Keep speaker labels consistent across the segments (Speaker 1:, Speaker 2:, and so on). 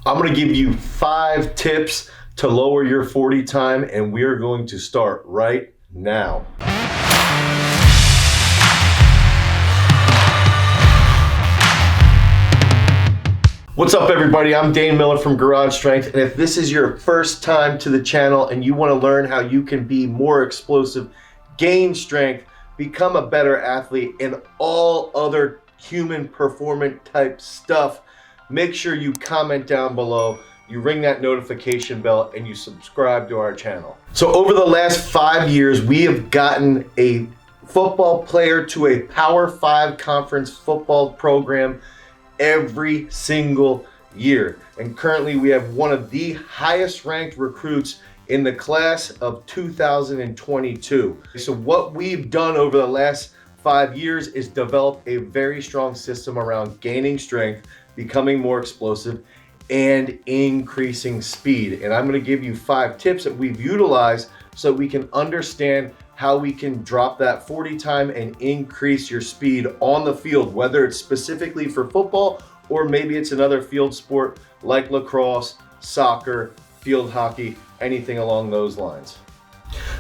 Speaker 1: I'm gonna give you 5 tips to lower your 40 time, and we are going to start right now. What's up everybody, I'm Dane Miller from Garage Strength, and if this is your first time to the channel and you wanna learn how you can be more explosive, gain strength, become a better athlete, and all other human performance type stuff, make sure you comment down below, you ring that notification bell, and you subscribe to our channel. So over the last 5 years, we have gotten a football player to a Power 5 conference football program every single year. And currently we have one of the highest ranked recruits in the class of 2022. So what we've done over the last 5 years is develop a very strong system around gaining strength, becoming more explosive, and increasing speed. And I'm gonna give you 5 tips that we've utilized so we can understand how we can drop that 40 time and increase your speed on the field, whether it's specifically for football or maybe it's another field sport like lacrosse, soccer, field hockey, anything along those lines.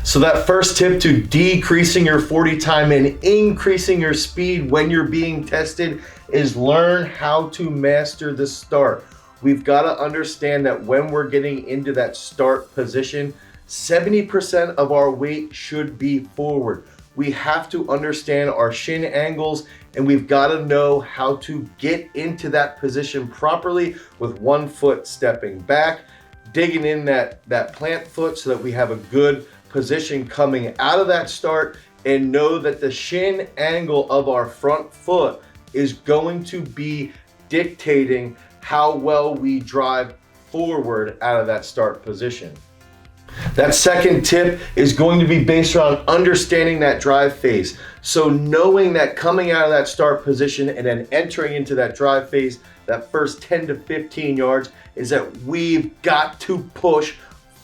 Speaker 1: So that first tip to decreasing your 40 time and increasing your speed when you're being tested is learn how to master the start. We've got to understand that when we're getting into that start position, 70% of our weight should be forward. We have to understand our shin angles, and we've got to know how to get into that position properly with one foot stepping back, digging in that plant foot so that we have a good position coming out of that start, and know that the shin angle of our front foot is going to be dictating how well we drive forward out of that start position. That second tip is going to be based around understanding that drive phase. So knowing that coming out of that start position and then entering into that drive phase, that first 10 to 15 yards, is that we've got to push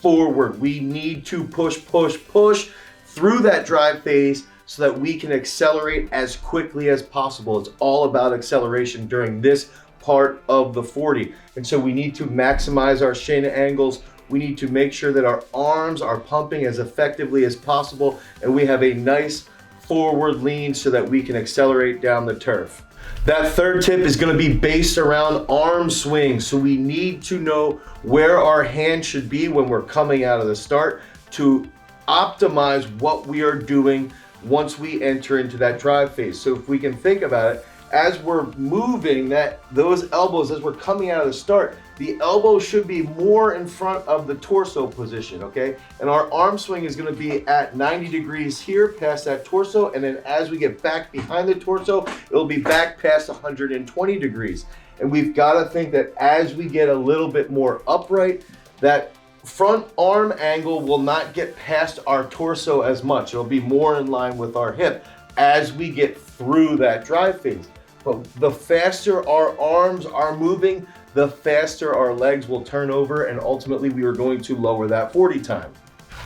Speaker 1: forward. We need to push through that drive phase so that we can accelerate as quickly as possible. It's all about acceleration during this part of the 40. And so we need to maximize our shin angles. We need to make sure that our arms are pumping as effectively as possible, and we have a nice forward lean so that we can accelerate down the turf. That third tip is going to be based around arm swing. So we need to know where our hand should be when we're coming out of the start to optimize what we are doing once we enter into that drive phase. So if we can think about it, as we're moving those elbows, as we're coming out of the start, the elbow should be more in front of the torso position, okay? And our arm swing is gonna be at 90 degrees here, past that torso, and then as we get back behind the torso, it'll be back past 120 degrees. And we've gotta think that as we get a little bit more upright, that front arm angle will not get past our torso as much. It'll be more in line with our hip as we get through that drive phase. But the faster our arms are moving, the faster our legs will turn over, and ultimately we are going to lower that 40 time.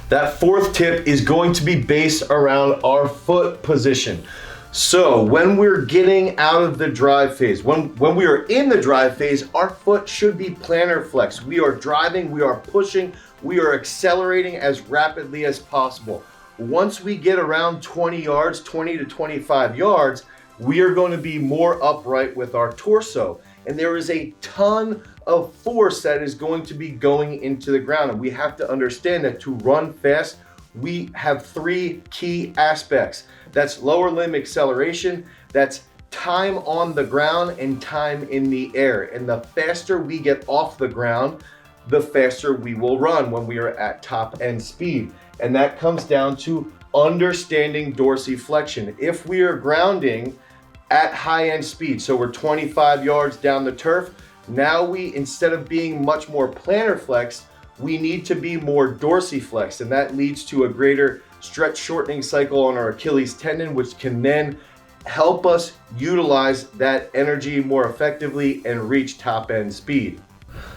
Speaker 1: That fourth tip is going to be based around our foot position. So when we're getting out of the drive phase, when we are in the drive phase, our foot should be plantar flex. We are driving, we are pushing, we are accelerating as rapidly as possible. Once we get around 20 yards, 20 to 25 yards, we are going to be more upright with our torso. And there is a ton of force that is going to be going into the ground. And we have to understand that to run fast, we have 3 key aspects. That's lower limb acceleration, that's time on the ground, and time in the air. And the faster we get off the ground, the faster we will run when we are at top end speed. And that comes down to understanding dorsiflexion. If we are grounding at high end speed, so we're 25 yards down the turf, now we, instead of being much more plantar flexed, we need to be more dorsiflexed, and that leads to a greater stretch shortening cycle on our Achilles tendon, which can then help us utilize that energy more effectively and reach top end speed.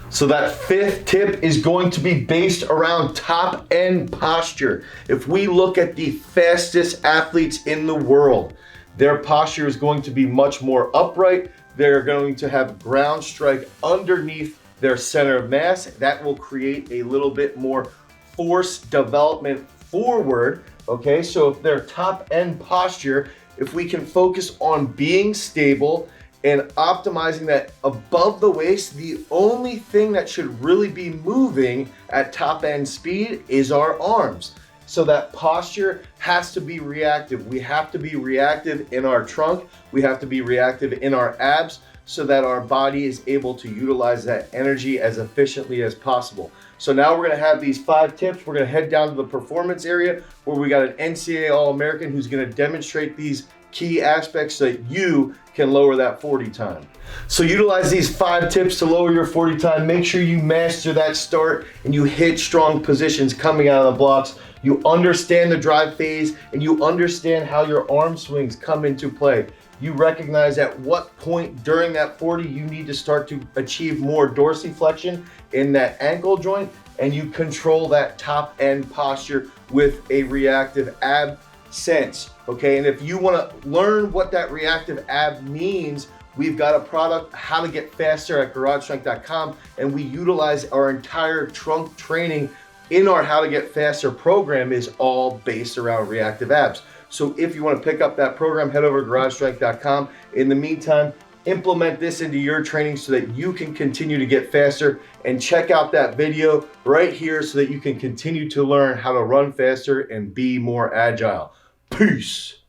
Speaker 1: So that fifth tip is going to be based around top end posture. If we look at the fastest athletes in the world, their posture is going to be much more upright. They're going to have ground strike underneath their center of mass. That will create a little bit more force development forward, okay? So if their top end posture, if we can focus on being stable and optimizing that above the waist, the only thing that should really be moving at top end speed is our arms. So that posture has to be reactive. We have to be reactive in our trunk. We have to be reactive in our abs so that our body is able to utilize that energy as efficiently as possible. So now we're gonna have these 5 tips. We're gonna head down to the performance area where we got an NCAA All-American who's gonna demonstrate these key aspects so that you can lower that 40 time. So utilize these 5 tips to lower your 40 time. Make sure you master that start and you hit strong positions coming out of the blocks. You understand the drive phase and you understand how your arm swings come into play. You recognize at what point during that 40 you need to start to achieve more dorsiflexion in that ankle joint, and you control that top end posture with a reactive ab sense, okay? And if you wanna learn what that reactive ab means, we've got a product, How to Get Faster, at garagestrength.com, and we utilize our entire trunk training in our How to Get Faster program is all based around reactive abs. So if you want to pick up that program, head over to garagestrength.com. In the meantime, implement this into your training so that you can continue to get faster, and check out that video right here so that you can continue to learn how to run faster and be more agile. Peace.